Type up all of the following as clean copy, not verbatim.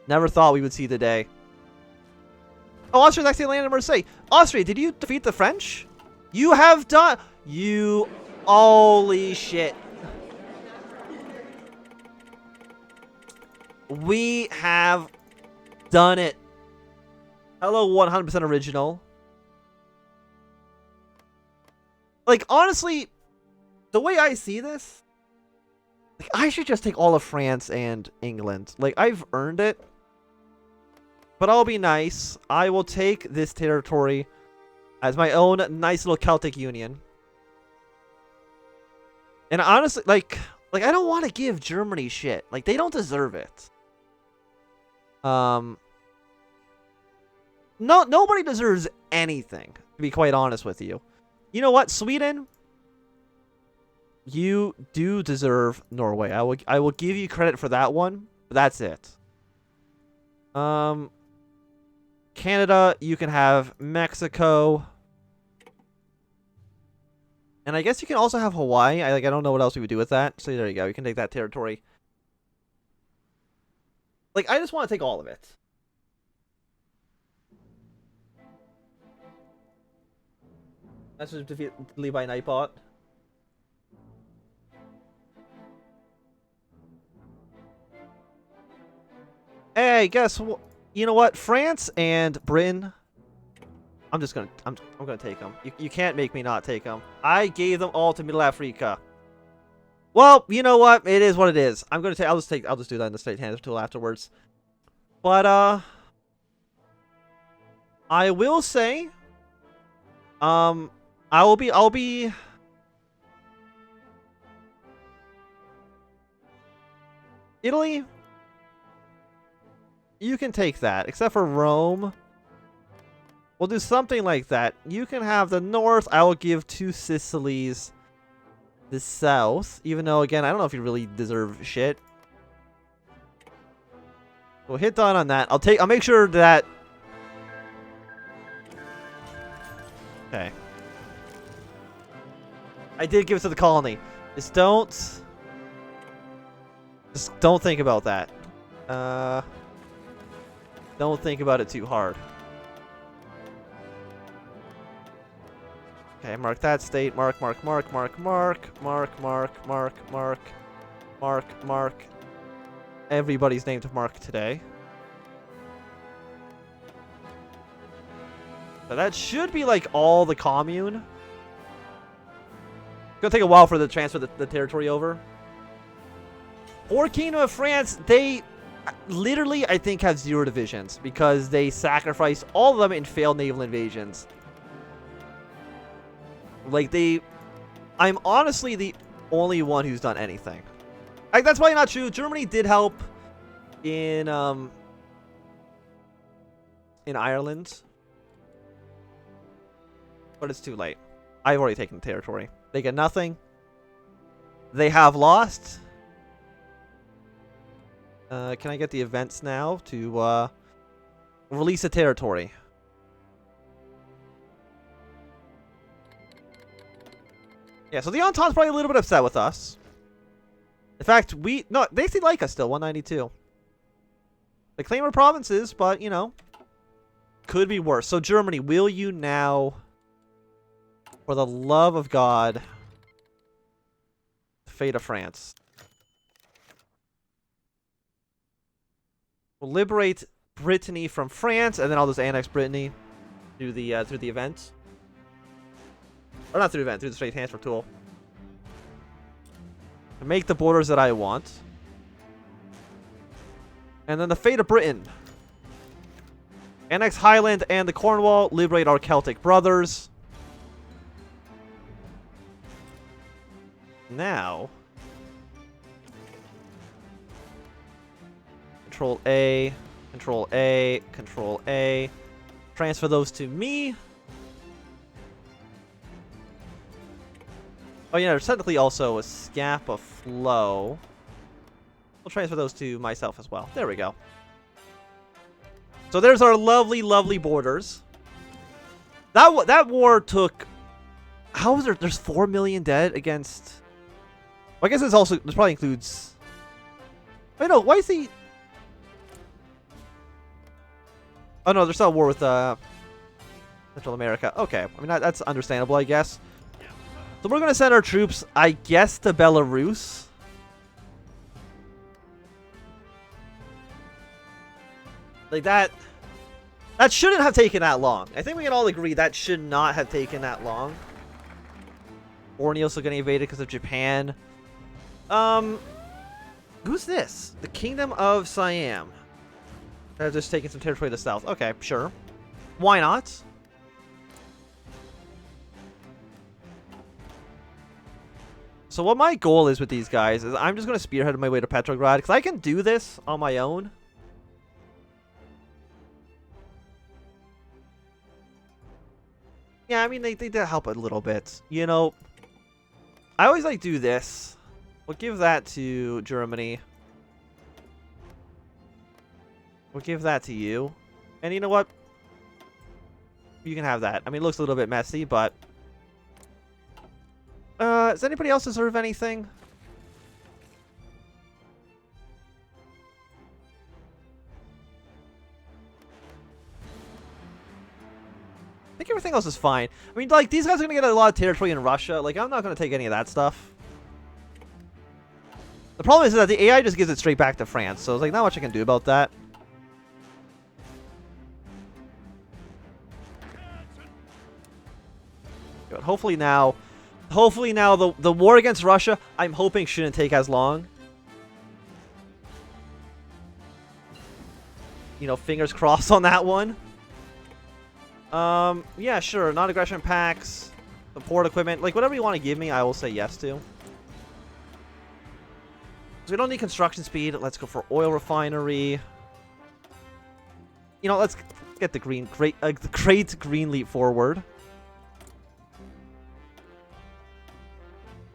Never thought we would see the day. Oh, Austria's actually landed in Marseille. Austria, did you defeat the French? You have done... You... Holy shit. We have done it. Hello, 100% original. Like, honestly, the way I see this, like, I should just take all of France and England. Like, I've earned it. But I'll be nice. I will take this territory as my own nice little Celtic union. And honestly, like I don't want to give Germany shit. Like, they don't deserve it. No, nobody deserves anything, to be quite honest with you. You know what, Sweden? You do deserve Norway. I will give you credit for that one, but that's it. Canada, you can have Mexico. And I guess you can also have Hawaii. I don't know what else we would do with that. So there you go. You can take that territory. Like, I just want to take all of it. That's just defeat Levi Nightbot. Hey, guess what? You know what? France and Britain. I'm gonna take them. You can't make me not take them. I gave them all to Middle Africa. Well, you know what? It is what it is. I'm gonna take. I'll just do that in the straight hand tool afterwards. But I will say, I'll be. Italy. You can take that, except for Rome. We'll do something like that. You can have the north. I will give 2 Sicilies the south. Even though, again, I don't know if you really deserve shit. We'll hit done on that. I'll make sure that... Okay. I did give it to the colony. Just don't think about that. Don't think about it too hard. Okay, mark that state. Mark. Everybody's name to mark today. So that should be like all the commune. It's gonna take a while for the transfer the territory over. Or Kingdom of France, they literally, I think, have 0 divisions because they sacrificed all of them in failed naval invasions. Like, I'm honestly the only one who's done anything. Like, that's probably not true. Germany did help in Ireland. But it's too late. I've already taken the territory. They get nothing. They have lost. Can I get the events now to release a territory? Yeah, so the Entente's probably a little bit upset with us. In fact, no, they still like us still, 192. They claim our provinces, but, you know, could be worse. So Germany, will you now, for the love of God, fate of France? We'll liberate Brittany from France, and then I'll just annex Brittany through the event. Or not through the event, through the straight transfer tool. To make the borders that I want. And then the fate of Britain. Annex Highland and the Cornwall. Liberate our Celtic brothers. Now. Control A. Control A. Control A. Transfer those to me. Oh yeah, there's technically also a Scapa Flow. We'll transfer those to myself as well. There we go. So there's our lovely, lovely borders. That war took... How was there? There's 4 million dead against... Well, I guess this probably includes... Wait, no, why is he... Oh no, they're still at war with Central America. Okay, I mean that's understandable, I guess. So we're gonna send our troops, I guess, to Belarus. Like that shouldn't have taken that long. I think we can all agree that should not have taken that long. Borneo's still getting invaded because of Japan. Who's this? The Kingdom of Siam. They're just taking some territory to the south. Okay, sure. Why not? So what my goal is with these guys is I'm just going to spearhead my way to Petrograd because I can do this on my own. Yeah, I mean, they did help a little bit. You know, I always like do this. We'll give that to Germany. We'll give that to you. And you know what? You can have that. I mean, it looks a little bit messy, but... does anybody else deserve anything? I think everything else is fine. I mean, like, these guys are going to get a lot of territory in Russia. Like, I'm not going to take any of that stuff. The problem is that the AI just gives it straight back to France. So, there's, like, not much I can do about that. But hopefully now the war against Russia, I'm hoping shouldn't take as long. You know, fingers crossed on that one. Yeah, sure. Non-aggression packs, support equipment, like whatever you want to give me, I will say yes to. So we don't need construction speed. Let's go for oil refinery. You know, let's get the great green leap forward.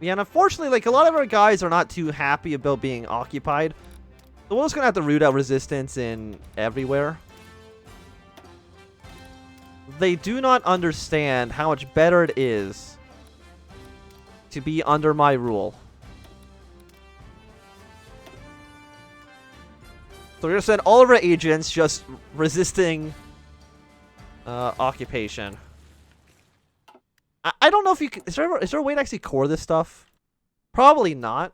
Yeah, and unfortunately, like, a lot of our guys are not too happy about being occupied. So we're just gonna have to root out resistance in everywhere. They do not understand how much better it is to be under my rule. So we're gonna send all of our agents just resisting occupation. I don't know if you can, is there a way to actually core this stuff? Probably not.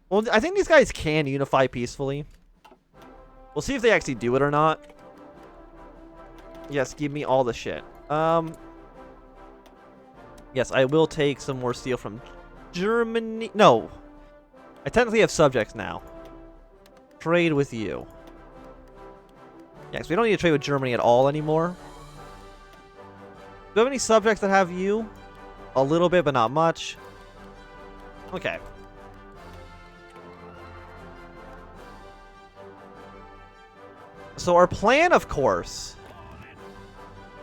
Well, I think these guys can unify peacefully. We'll see if they actually do it or not. Yes, give me all the shit. Yes, I will take some more steel from Germany. No. I technically have subjects now. Trade with you. Yes, we don't need to trade with Germany at all anymore. Do you have any subjects that have you? A little bit, but not much. Okay. So our plan, of course,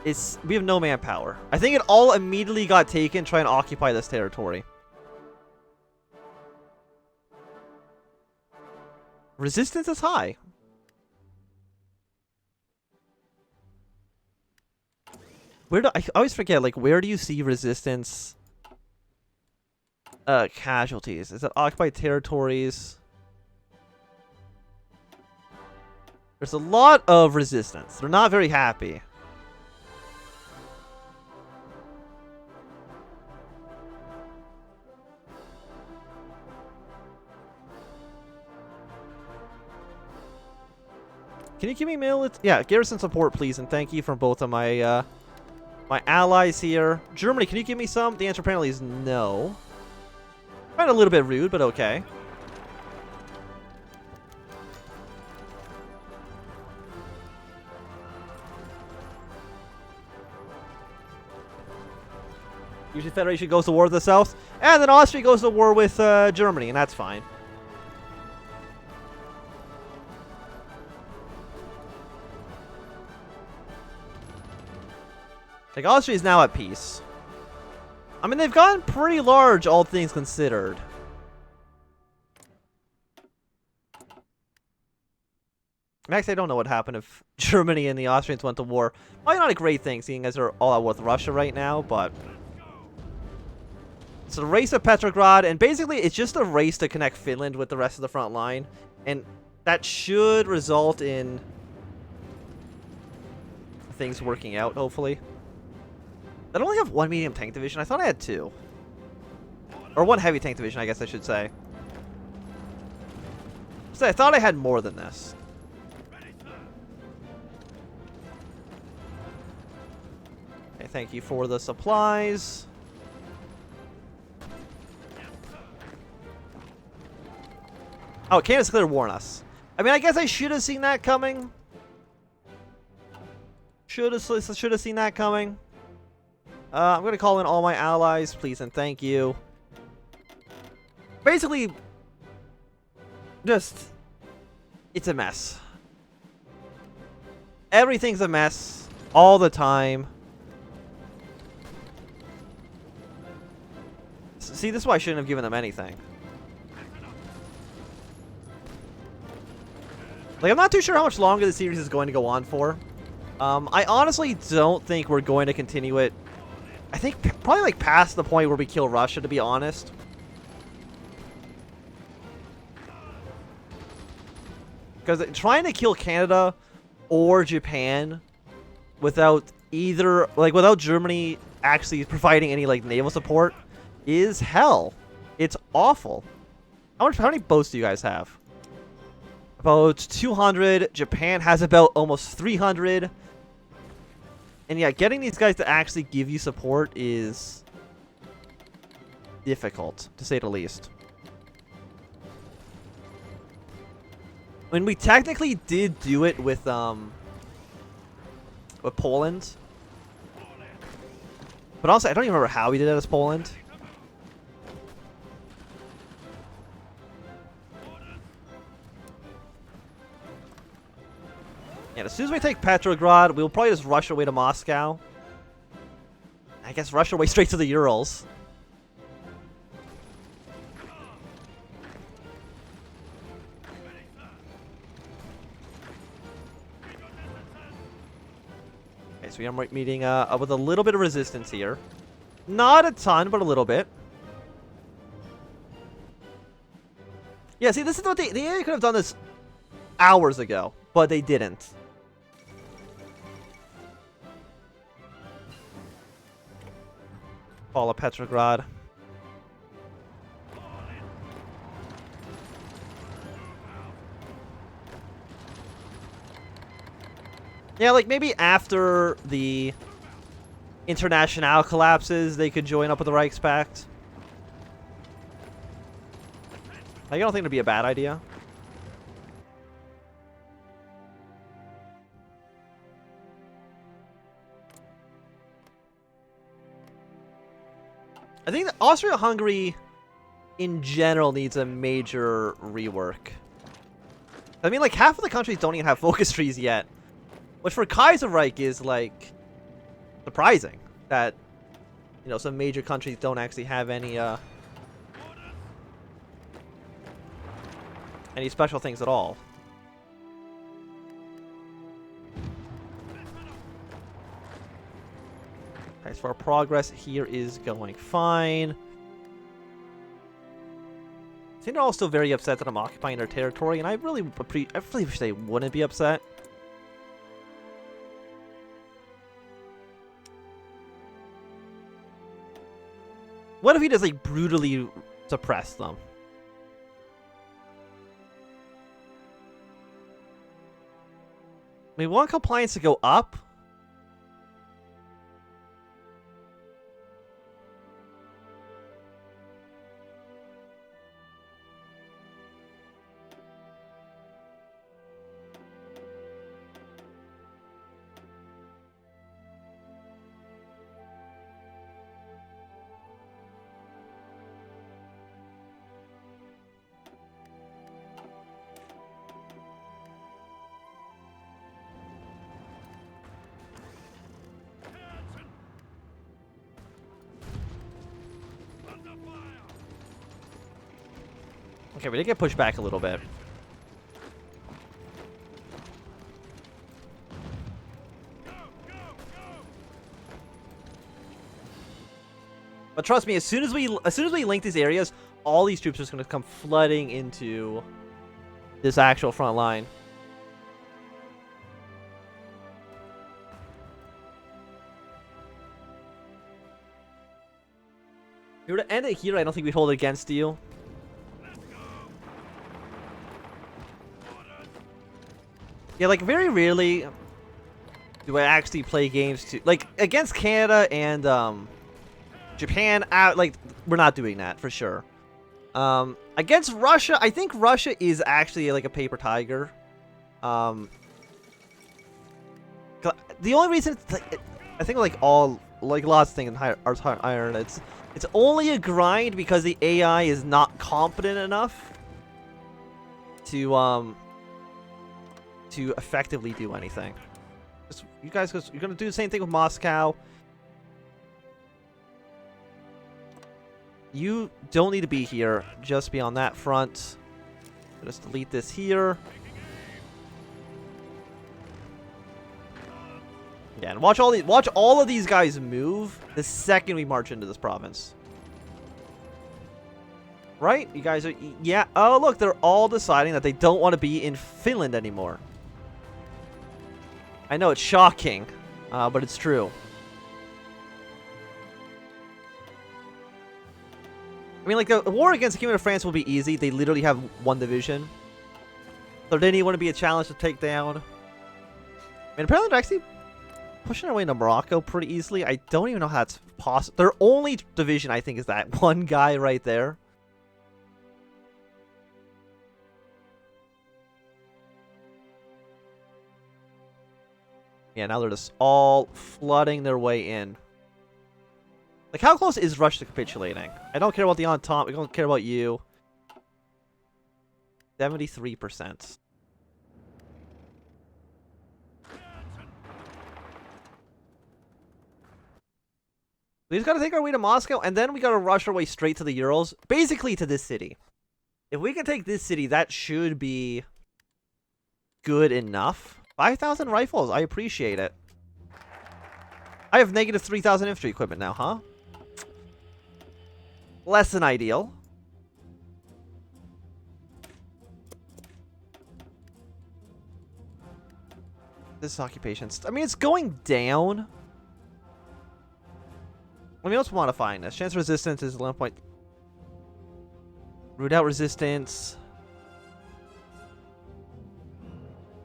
is we have no manpower. I think it all immediately got taken trying to occupy this territory. Resistance is high. Where do I always forget, like, where do you see resistance casualties? Is it occupied territories? There's a lot of resistance. They're not very happy. Can you give me yeah, garrison support, please, and thank you from both of my my allies here. Germany, can you give me some? The answer apparently is no. Kind of a little bit rude, but okay. Usually Federation goes to war with the South, and then Austria goes to war with Germany, and that's fine. Like, Austria is now at peace. I mean, they've gotten pretty large, all things considered. Actually, I don't know what happened if Germany and the Austrians went to war. Probably not a great thing, seeing as they're all out with Russia right now, but... It's a race to Petrograd, and basically it's just a race to connect Finland with the rest of the front line, and that should result in things working out, hopefully. I only have one medium tank division. I thought I had two. Or one heavy tank division, I guess I should say. So I thought I had more than this. Okay, thank you for the supplies. Oh, Canada's clear to warn us. I mean, I guess I should have seen that coming. Should have seen that coming. I'm going to call in all my allies, please and thank you. Basically, just, it's a mess. Everything's a mess all the time. See, this is why I shouldn't have given them anything. Like, I'm not too sure how much longer the series is going to go on for. I honestly don't think we're going to continue it. I think probably like past the point where we kill Russia, to be honest. Because trying to kill Canada or Japan without either, like, without Germany actually providing any, like, naval support is hell. It's awful. How many boats do you guys have? About 200. Japan has about almost 300. And yeah, getting these guys to actually give you support is difficult, to say the least. I mean, we technically did do it with Poland. But honestly, I don't even remember how we did it as Poland. Yeah, as soon as we take Petrograd, we'll probably just rush our way to Moscow. I guess rush our way straight to the Urals. Okay, so we are meeting with a little bit of resistance here. Not a ton, but a little bit. Yeah, see, this is what they could have done this hours ago, but they didn't. Fall of Petrograd. Yeah, like maybe after the Internationale collapses, they could join up with the Reichspakt. I don't think it'd be a bad idea. I think that Austria-Hungary, in general, needs a major rework. I mean, like, half of the countries don't even have focus trees yet. Which for Kaiserreich is, like, surprising. That, you know, some major countries don't actually have any special things at all. Okay, so our progress here is going fine. I think they're all still very upset that I'm occupying their territory, and I really wish they wouldn't be upset. What if he just, like, brutally suppress them? We want compliance to go up. Okay, we did get pushed back a little bit. But trust me, as soon as we link these areas, all these troops are just going to come flooding into this actual front line. If we were to end it here, I don't think we'd hold it against you. Yeah, like, very rarely do I actually play games to... Like, against Canada and, Japan, like, we're not doing that, for sure. Against Russia, I think Russia is actually, like, a paper tiger. The only reason... I think, like, lots of things in Iron, it's only a grind because the AI is not competent enough to effectively do anything. Just, you guys, you're gonna do the same thing with Moscow. You don't need to be here. Just be on that front. Just delete this here. Yeah, and watch all of these guys move the second we march into this province. Right? You guys are... Yeah. Oh, look. They're all deciding that they don't want to be in Finland anymore. I know, it's shocking. But it's true. I mean, like, the war against the Kingdom of France will be easy. They literally have one division. So then you want to be a challenge to take down. I mean, apparently they're actually pushing their way into Morocco pretty easily. I don't even know how that's possible. Their only division, I think, is that one guy right there. Yeah, now they're just all flooding their way in. Like, how close is Russia to capitulating? I don't care about the Entente. I don't care about you. 73%. We just gotta take our way to Moscow, and then we gotta rush our way straight to the Urals. Basically to this city. If we can take this city, that should be good enough. 5,000 rifles. I appreciate it. I have negative 3,000 infantry equipment now, huh? Less than ideal. This occupation... I mean, it's going down. I mean, what's modifying this? Chance of resistance is 11 point... Root out resistance.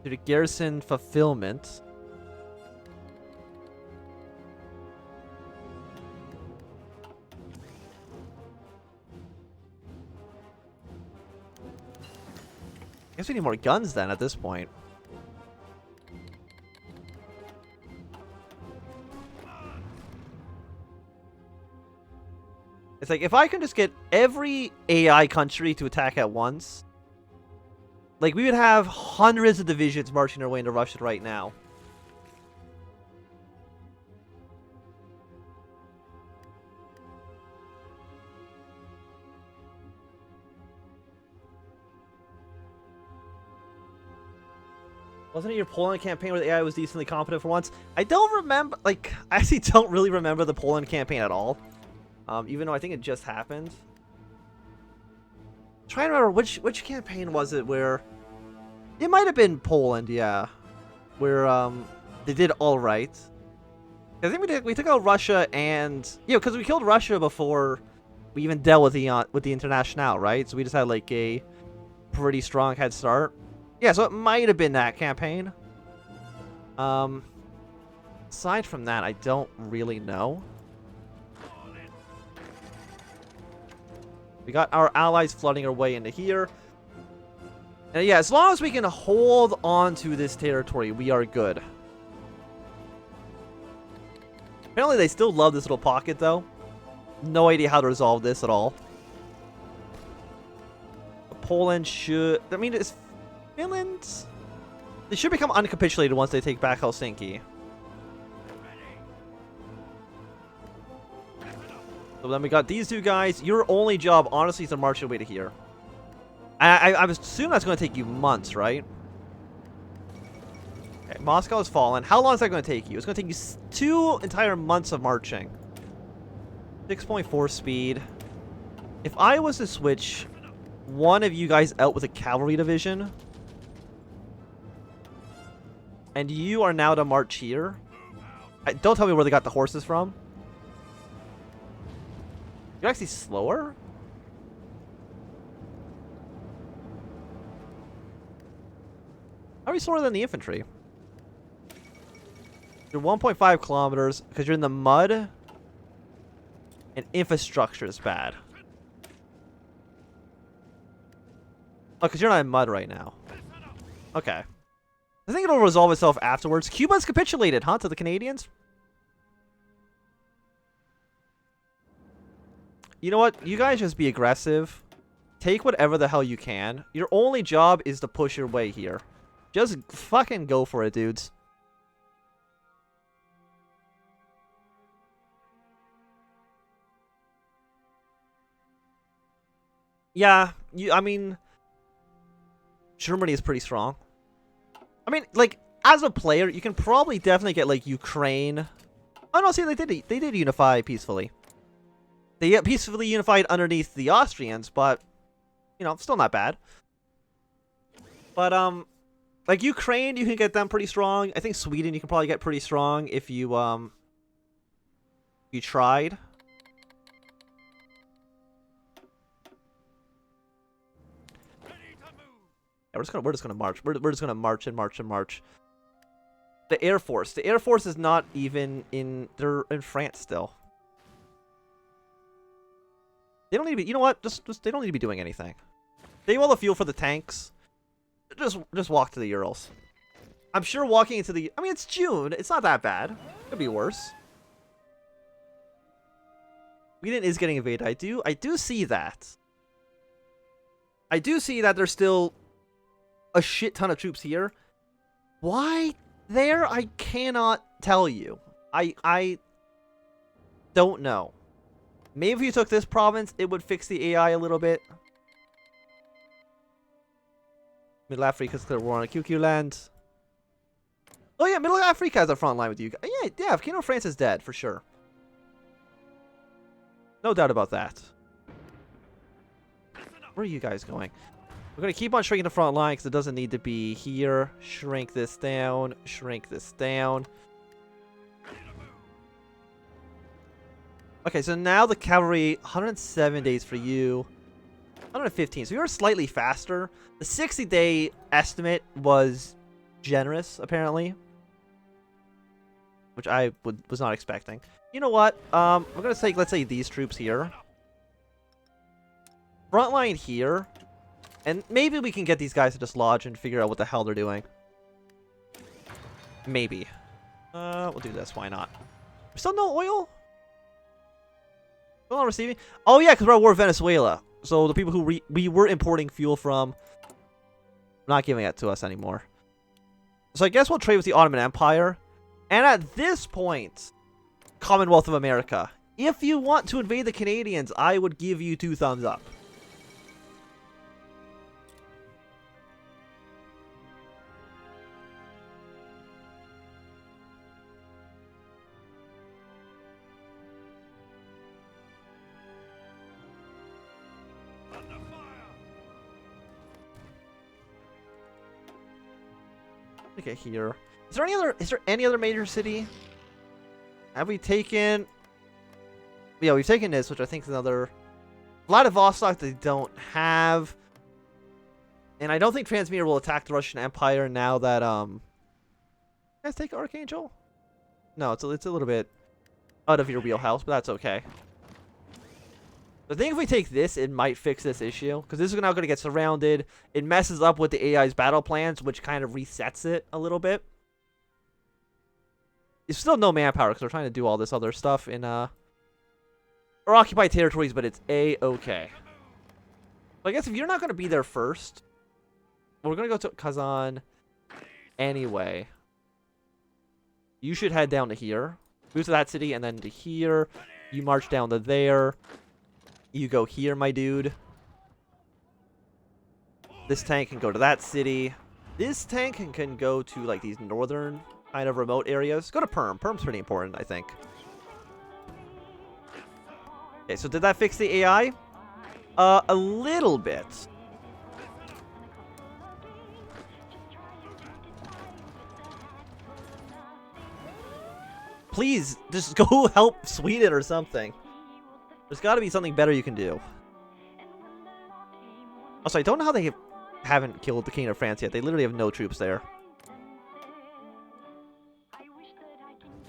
Due to garrison fulfillment. I guess we need more guns then at this point. It's like, if I can just get every AI country to attack at once, like, we would have hundreds of divisions marching their way into Russia right now. Wasn't it your Poland campaign where the AI was decently competent for once? I don't remember, like, I actually don't really remember the Poland campaign at all. Even though I think it just happened. I'm trying to remember which campaign was it where... It might have been Poland, yeah. Where, they did alright. I think we took out Russia and... Yeah, because we killed Russia before we even dealt with the International, right? So we just had, like, a pretty strong head start. Yeah, so it might have been that campaign. Aside from that, I don't really know. We got our allies flooding our way into here. And yeah, as long as we can hold on to this territory, we are good. Apparently they still love this little pocket, though. No idea how to resolve this at all. Poland should... I mean, is Finland... They should become uncapitulated once they take back Helsinki. So then we got these two guys. Your only job, honestly, is to march your way to here. I assume that's going to take you months, right? Okay, Moscow has fallen. How long is that going to take you? It's going to take you 2 entire months of marching. 6.4 speed. If I was to switch one of you guys out with a cavalry division, and you are now to march here. Don't tell me where they got the horses from. You're actually slower? How are you slower than the infantry? You're 1.5 kilometers because you're in the mud and infrastructure is bad. Oh, because you're not in mud right now. Okay. I think it'll resolve itself afterwards. Cuba's capitulated, huh, to the Canadians? You know what? You guys just be aggressive. Take whatever the hell you can. Your only job is to push your way here. Just fucking go for it, dudes. Yeah, I mean, Germany is pretty strong. I mean, like, as a player, you can probably definitely get, like, Ukraine. Oh, no, see, they did unify peacefully. They peacefully unified underneath the Austrians, but, you know, still not bad. But, like, Ukraine, you can get them pretty strong. I think Sweden, you can probably get pretty strong if you tried. Yeah, we're just gonna march. We're just gonna march and march and march. The Air Force. The Air Force is not even in. They're in France still. They don't need to be. You know what? Just they don't need to be doing anything. They have all the fuel for the tanks. Just walk to the Urals. I'm sure walking into the. I mean, it's June. It's not that bad. Could be worse. Sweden is getting invaded. I do see that. I do see that there's still a shit ton of troops here. Why there? I cannot tell you. I don't know. Maybe if you took this province, it would fix the AI a little bit. Middle Africa's clear war on a QQ land. Oh yeah, Middle Africa has a front line with you guys. Yeah, King of France is dead, for sure. No doubt about that. Where are you guys going? We're going to keep on shrinking the front line because it doesn't need to be here. Shrink this down. Shrink this down. Okay, so now the cavalry, 107 days for you. 115. So you're slightly faster. The 60-day estimate was generous, apparently. Which I was not expecting. You know what? We're going to take, let's say, these troops here. Front line here. And maybe we can get these guys to dislodge and figure out what the hell they're doing. Maybe. We'll do this. Why not? Still no oil? Still not receiving? Oh, yeah, because we're at war with Venezuela. So the people who we were importing fuel from, not giving it to us anymore. So I guess we'll trade with the Ottoman Empire. And at this point, Commonwealth of America. If you want to invade the Canadians, I would give you 2 thumbs up. Okay, here. Is there any other major city? Have we taken? Yeah, we've taken this, which I think is another. Vladivostok they don't have. And I don't think Transmeter will attack the Russian Empire now that You guys take Archangel? No, it's a little bit out of your wheelhouse, but that's okay. I think if we take this, it might fix this issue. Because this is now going to get surrounded. It messes up with the AI's battle plans, which kind of resets it a little bit. It's still no manpower because we're trying to do all this other stuff in or occupied territories, but it's A-okay. So I guess if you're not going to be there first, we're going to go to Kazan anyway. You should head down to here. Move to that city and then to here. You march down to there. You go here, my dude. This tank can go to that city. This tank can go to, like, these northern kind of remote areas. Go to Perm. Perm's pretty important, I think. Okay, so did that fix the AI? A little bit. Please, just go help Sweden or something. There's got to be something better you can do. Also, I don't know how they haven't killed the King of France yet. They literally have no troops there.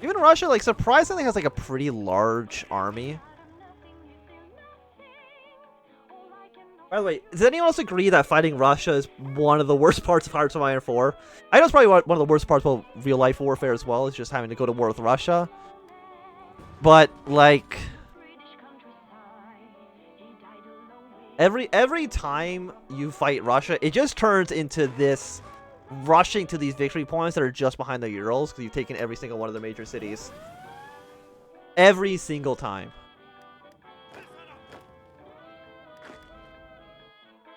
Even Russia, like, surprisingly has, like, a pretty large army. By the way, does anyone else agree that fighting Russia is one of the worst parts of Hearts of Iron 4? I know it's probably one of the worst parts of real-life warfare as well, is just having to go to war with Russia. But, like... Every time you fight Russia, it just turns into this rushing to these victory points that are just behind the Urals, because you've taken every single one of the major cities. Every single time.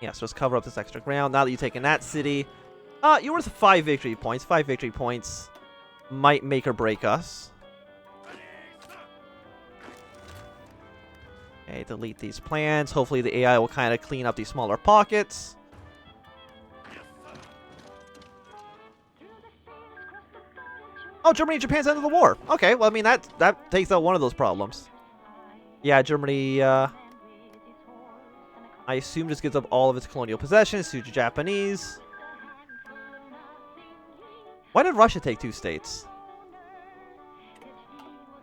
Yeah, so let's cover up this extra ground. Now that you've taken that city, you're worth 5 victory points. 5 victory points might make or break us. Okay, delete these plans. Hopefully the AI will kind of clean up these smaller pockets. Oh, Germany and Japan's ended the war. Okay, well, I mean, that takes out one of those problems. Yeah, Germany, I assume just gives up all of its colonial possessions to the Japanese. Why did Russia take 2 states?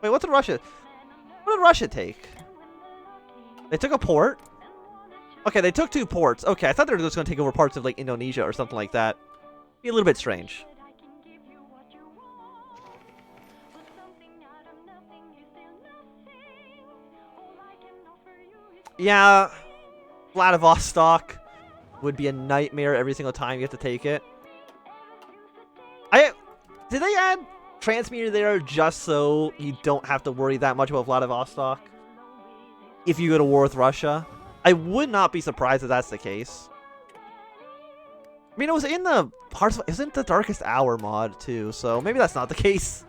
Wait, what did Russia take? They took a port? Okay, they took 2 ports. Okay, I thought they were just going to take over parts of, like, Indonesia or something like that. Be a little bit strange. Yeah, Vladivostok would be a nightmare every single time you have to take it. Did they add transmitter there just so you don't have to worry that much about Vladivostok if you go to war with Russia? I would not be surprised if that's the case. I mean, it was in the parts. It was in the Darkest Hour mod too, so maybe that's not the case.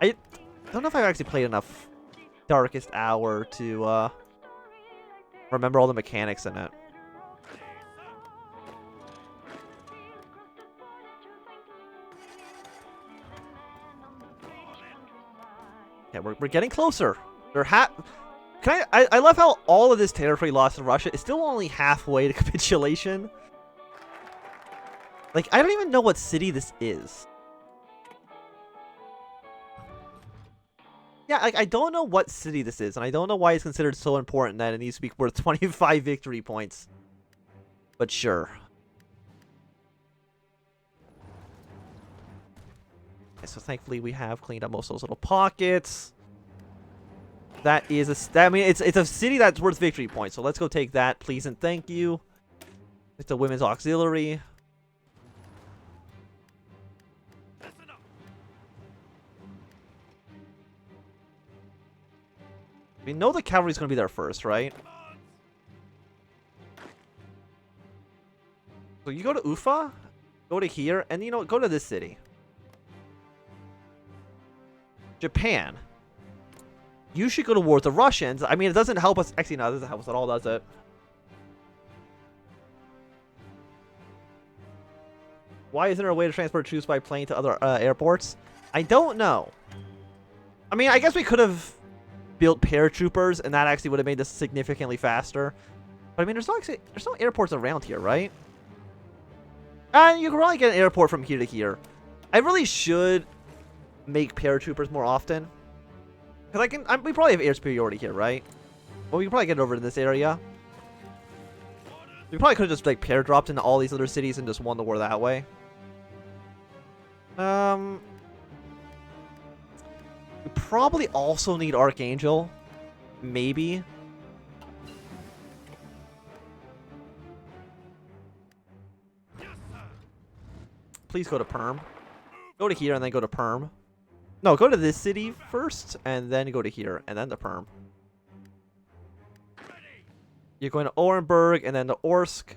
I don't know if I've actually played enough Darkest Hour to remember all the mechanics in it. Yeah, we're getting closer. I love how all of this territory lost in Russia is still only halfway to capitulation. Like, I don't even know what city this is. Yeah, like, I don't know what city this is, and I don't know why it's considered so important that it needs to be worth 25 victory points. But sure. Okay, so thankfully we have cleaned up most of those little pockets. That is I mean, it's a city that's worth victory points, so let's go take that, please and thank you. It's a women's auxiliary. We know the cavalry's going to be there first, right? So you go to Ufa, go to here, and you know what? Go to this city. Japan. You should go to war with the Russians. I mean, it doesn't help us. Actually, no, it doesn't help us at all, does it? Why isn't there a way to transport troops by plane to other airports? I don't know. I mean, I guess we could have built paratroopers, and that actually would have made this significantly faster. But I mean, there's no airports around here, right? And you can probably get an airport from here to here. I really should make paratroopers more often, because we probably have air superiority here, right? Well, we can probably get it over to this area. We probably could have just like paradropped into all these other cities and just won the war that way. We probably also need Archangel. Maybe. Please go to Perm. Go to here and then go to Perm. No, go to this city first and then go to here and then to Perm. You're going to Orenburg and then to Orsk.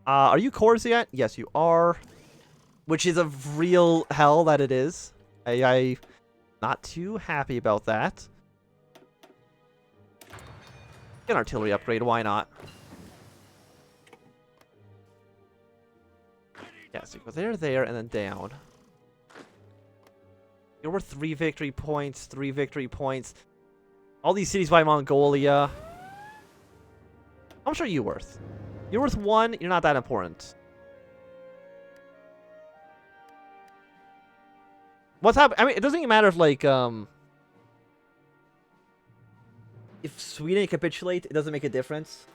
Are you Kors yet? Yes, you are. Which is a real hell that it is. I not too happy about that. Get an artillery upgrade, why not? Yeah, so go there, and then down. You're worth 3 victory points, 3 victory points. All these cities by Mongolia. How much are you worth? You're worth 1, you're not that important. What's happening? I mean, it doesn't even matter if, like, if Sweden capitulate, it doesn't make a difference.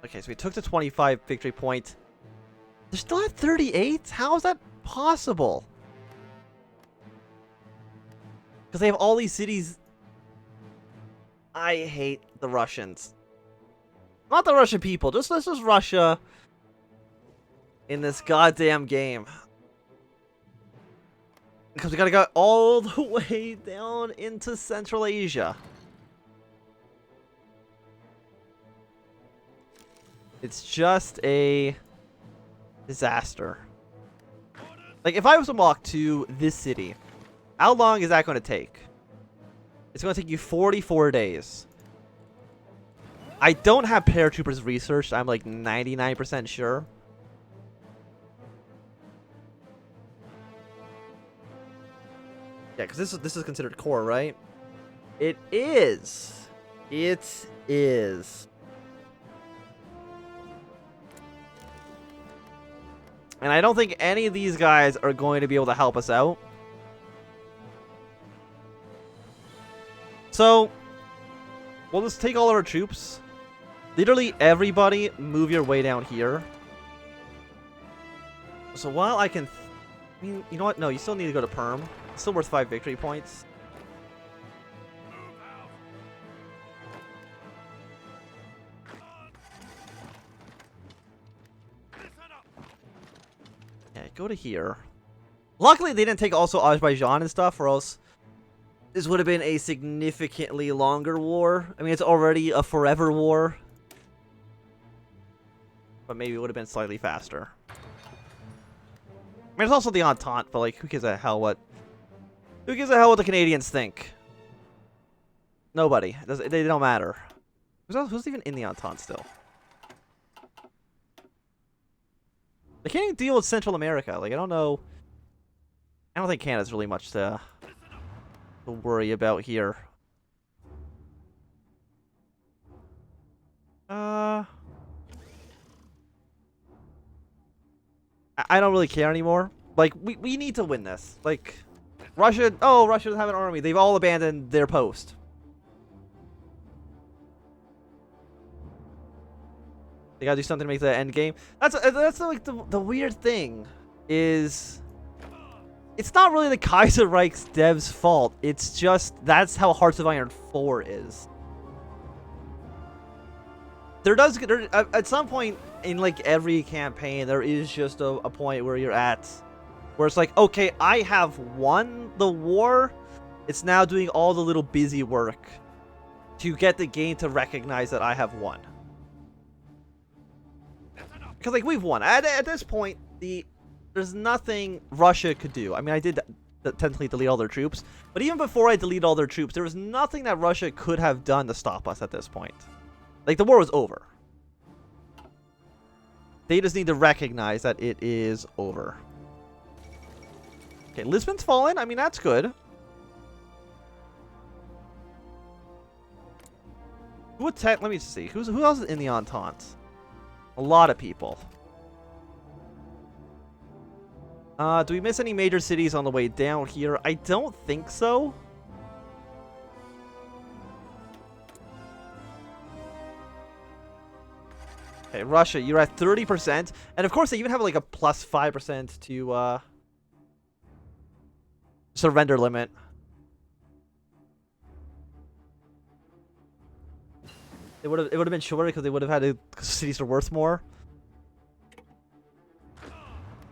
Okay, so we took the 25 victory point. They're still at 38? How is that possible? Because they have all these cities. I hate the Russians. Not the Russian people, just this is Russia in this goddamn game. Because we gotta go all the way down into Central Asia. It's just a disaster. Like, if I was to walk to this city, how long is that going to take? It's going to take you 44 days. I don't have paratroopers researched. I'm like 99% sure. Yeah, because this is considered core, right? It is. It is. And I don't think any of these guys are going to be able to help us out. So, we'll just take all of our troops. Literally everybody move your way down here. So while I can... I mean, you know what? No, you still need to go to Perm. It's still worth 5 victory points. Yeah, go to here. Luckily, they didn't take also Azerbaijan and stuff, or else this would have been a significantly longer war. I mean, it's already a forever war. But maybe it would have been slightly faster. I mean, it's also the Entente, but like, who gives a hell what... Who gives a hell what the Canadians think? Nobody. They don't matter. Who's even in the Entente still? They can't even deal with Central America. Like, I don't know. I don't think Canada's really much to worry about here. I don't really care anymore. Like, we need to win this. Like, Russia... Oh, Russia doesn't have an army. They've all abandoned their post. They gotta do something to make the end game. That's like the weird thing is, it's not really the Kaiserreich's devs' fault. It's just that's how Hearts of Iron 4 is. At some point in like every campaign, there is just a point where you're at, where it's like, okay, I have won the war. It's now doing all the little busy work to get the game to recognize that I have won. Because, like, we've won. At this point, there's nothing Russia could do. I mean, I did technically delete all their troops. But even before I delete all their troops, there was nothing that Russia could have done to stop us at this point. Like, the war was over. They just need to recognize that it is over. Okay, Lisbon's fallen. I mean, that's good. Let me see. Who else is in the Entente? A lot of people. Do we miss any major cities on the way down here? I don't think so. Okay, Russia, you're at 30%. And of course, they even have like a plus 5% to surrender limit. It would have been shorter because they would have had to, cities are worth more.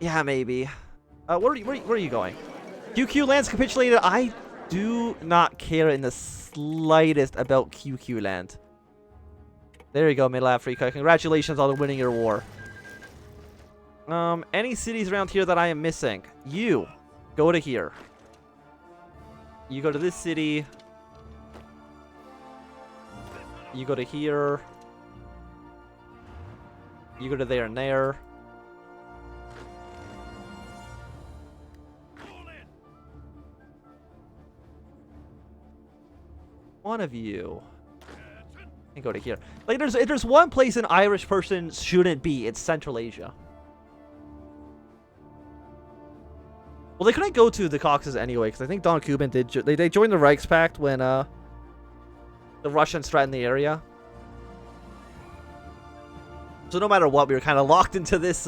Yeah, maybe. Where are you going? QQ lands capitulated. I do not care in the slightest about QQ land. There you go, Middle Africa. Congratulations on winning your war. Any cities around here that I am missing? You go to here. You go to this city. You go to here. You go to there and there. One of you can go to here. Like, there's one place an Irish person shouldn't be. It's Central Asia. Well, they couldn't go to the Caucasus anyway, because I think Don Kubin did. They joined the Reichspakt when the Russians threatened the area. So no matter what, we were kind of locked into this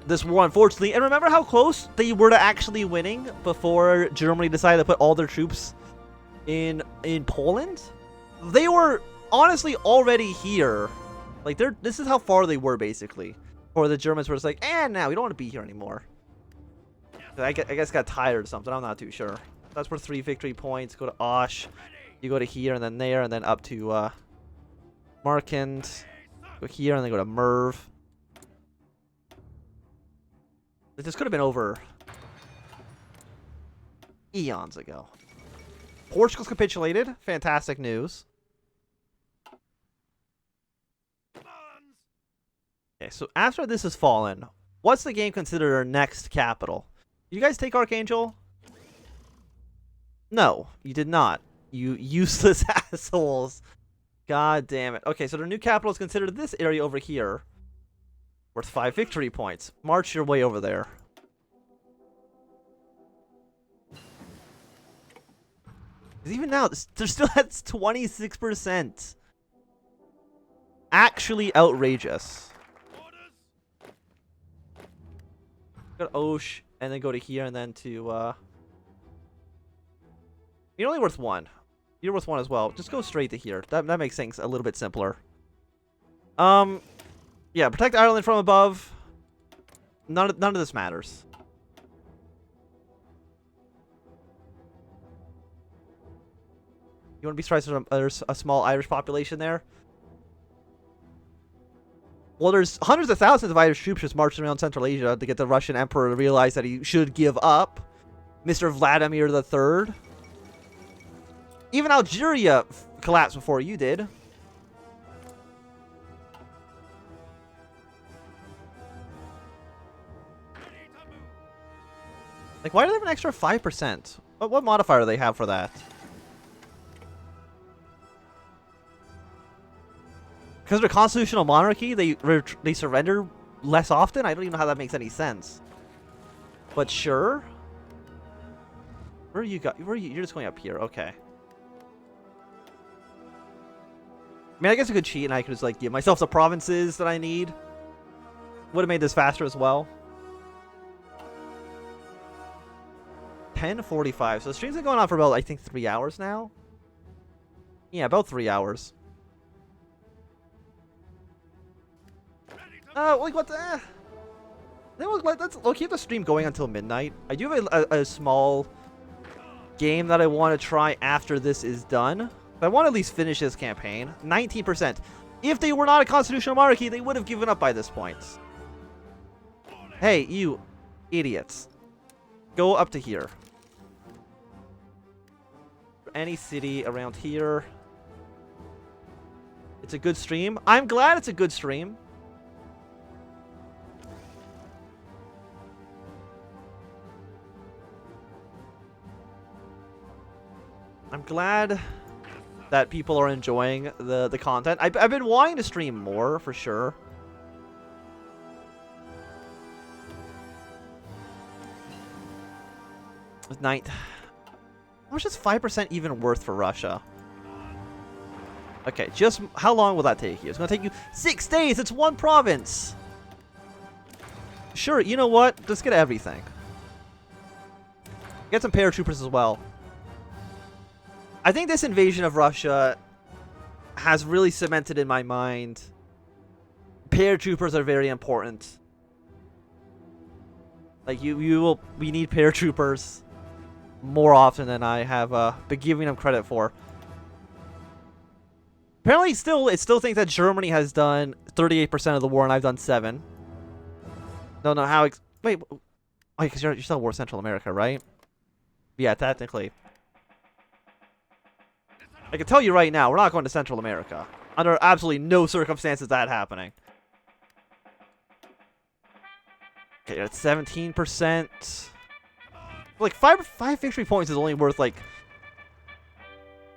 this war, unfortunately. And remember how close they were to actually winning before Germany decided to put all their troops in Poland? They were honestly already here. Like, this is how far they were, basically. Or the Germans were just like, now we don't want to be here anymore. I guess got tired or something. I'm not too sure. That's for 3 victory points. Go to Osh. You go to here and then there and then up to Markand. Go here and then go to Merv. This could have been over eons ago. Portugal's capitulated. Fantastic news. Okay, so after this has fallen, what's the game considered our next capital? You guys take Archangel? No, you did not. You useless assholes. God damn it. Okay, so their new capital is considered this area over here. Worth 5 victory points. March your way over there. Because even now, they're still at 26%. Actually outrageous. Go to Osh. And then go to here and then to, You're only worth 1. You're worth 1 as well. Just go straight to here. That makes things a little bit simpler. Yeah, protect Ireland from above. None of this matters. You want to be surprised there's a small Irish population there? Well, there's hundreds of thousands of Irish troops just marching around Central Asia to get the Russian emperor to realize that he should give up. Mr. Vladimir III. Even Algeria collapsed before you did. Like, why do they have an extra 5%? What modifier do they have for that? Because they're constitutional monarchy, they surrender less often? I don't even know how that makes any sense. But sure. Where are you? You're just going up here. Okay. I mean, I guess I could cheat and I could just, like, give myself the provinces that I need. Would have made this faster as well. 10:45. So the stream's been going on for about, I think, 3 hours now. Yeah, about 3 hours. Like, what the... We'll keep the stream going until midnight. I do have a small game that I want to try after this is done. I want to at least finish this campaign. 19%. If they were not a constitutional monarchy, they would have given up by this point. Hey, you idiots. Go up to here. Any city around here. It's a good stream. I'm glad it's a good stream. I'm glad that people are enjoying the content. I've been wanting to stream more, for sure. Night. How much is 5% even worth for Russia? Okay, just how long will that take you? It's going to take you 6 days. It's one province. Sure, you know what? Just get everything. Get some paratroopers as well. I think this invasion of Russia has really cemented in my mind paratroopers are very important. Like, we need paratroopers more often than I have been giving them credit for. Apparently, it still thinks that Germany has done 38% of the war and I've done 7. Don't know how. Wait, because you're still War Central America, right? Yeah, technically. I can tell you right now, we're not going to Central America. Under absolutely no circumstances is that happening. Okay, that's 17%. Like five victory points is only worth like.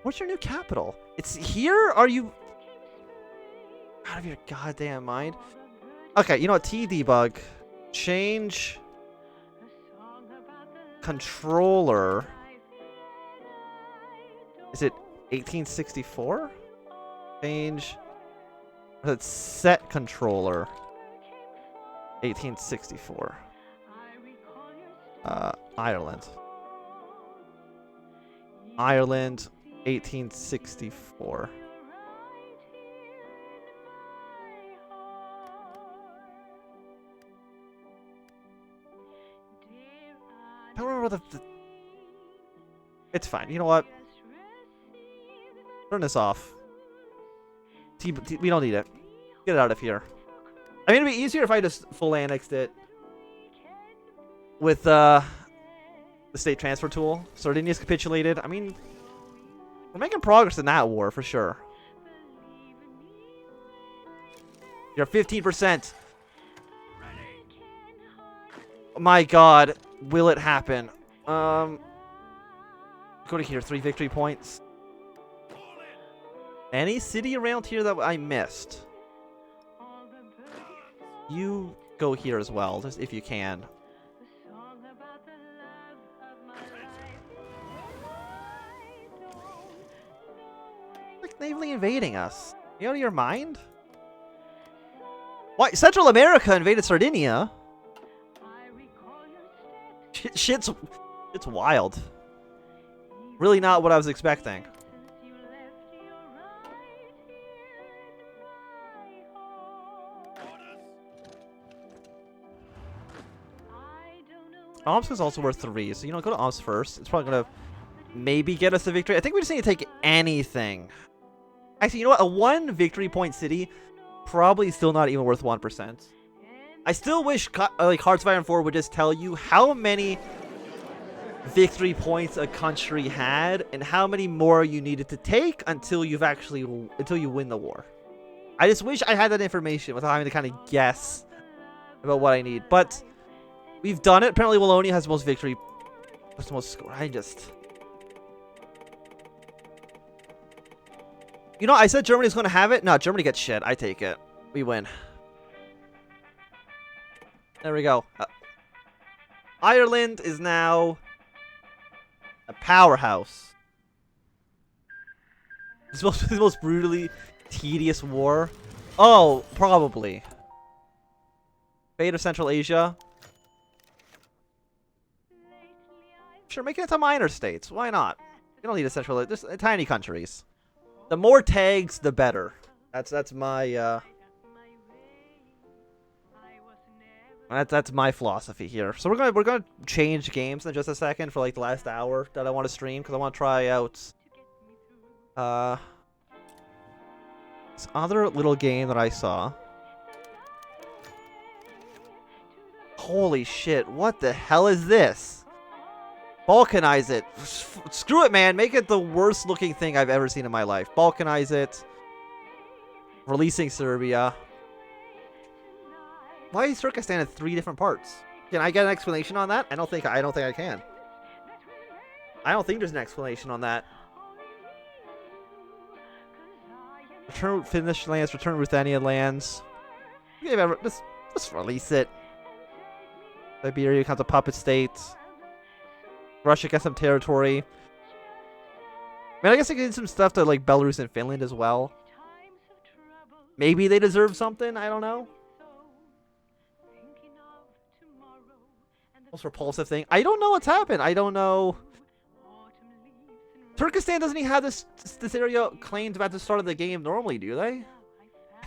What's your new capital? It's here? Are you out of your goddamn mind? Okay, you know what? T debug. Change controller. Is it 1864? Change. Or is it set controller? 1864. Ireland. Ireland, 1864. I don't remember the... It's fine. You know what? Turn this off. We don't need it. Get it out of here. I mean, it'd be easier if I just full annexed it with the state transfer tool. Sardinia's capitulated. I mean, we're making progress in that war for sure. You're 15%. Oh my god, will it happen? Go to here, 3 victory points. Any city around here that I missed? You go here as well, just if you can. Like navally invading us. You out of your mind? Why? Central America invaded Sardinia? Shit's wild. Really not what I was expecting. Omsk is also worth 3, so, you know, go to Omsk first. It's probably going to maybe get us the victory. I think we just need to take anything. Actually, you know what? A 1 victory point city, probably still not even worth 1%. I still wish, like, Hearts of Iron 4 would just tell you how many victory points a country had and how many more you needed to take until you win the war. I just wish I had that information without having to kind of guess about what I need. But we've done it. Apparently, Wallonia has the most victory. What's the most score? You know, I said Germany's going to have it. No, Germany gets shit. I take it. We win. There we go. Ireland is now a powerhouse. This is the most brutally tedious war. Oh, probably. Fate of Central Asia. Sure, make it into minor states. Why not? You don't need a central. There's tiny countries. The more tags, the better. That's my that's my philosophy here. So we're gonna change games in just a second for like the last hour that I want to stream because I want to try out this other little game that I saw. Holy shit! What the hell is this? Balkanize it. Screw it, man. Make it the worst looking thing I've ever seen in my life. Balkanize it. Releasing Serbia. Why is Turkestan in 3 different parts? Can I get an explanation on that? I don't think I can. I don't think there's an explanation on that. Return Finnish lands, return Ruthenian lands. Just release it. Siberia becomes a puppet state. Russia gets some territory. Man, I guess I can do some stuff to like Belarus and Finland as well. Maybe they deserve something. I don't know. Most repulsive thing. I don't know what's happened. I don't know. Turkestan doesn't even have this area claimed about the start of the game normally, do they?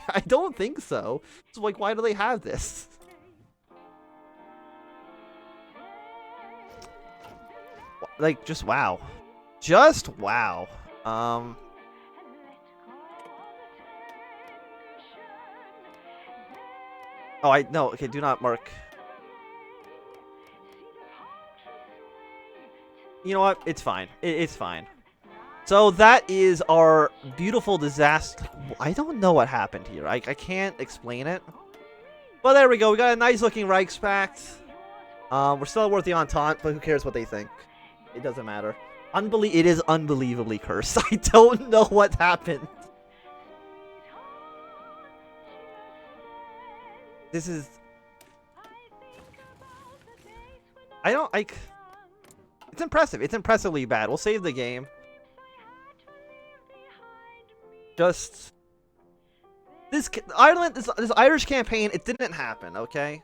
I don't think so. So like, why do they have this? Like, just wow. Just wow. Oh, no. Okay, do not mark. You know what? It's fine. It's fine. So that is our beautiful disaster. I don't know what happened here. I can't explain it. But there we go. We got a nice looking Reichspakt. We're still worth the Entente, but who cares what they think? It doesn't matter. It is unbelievably cursed. I don't know what happened. This is... It's impressive. It's impressively bad. We'll save the game. Just... This Irish campaign, it didn't happen, okay?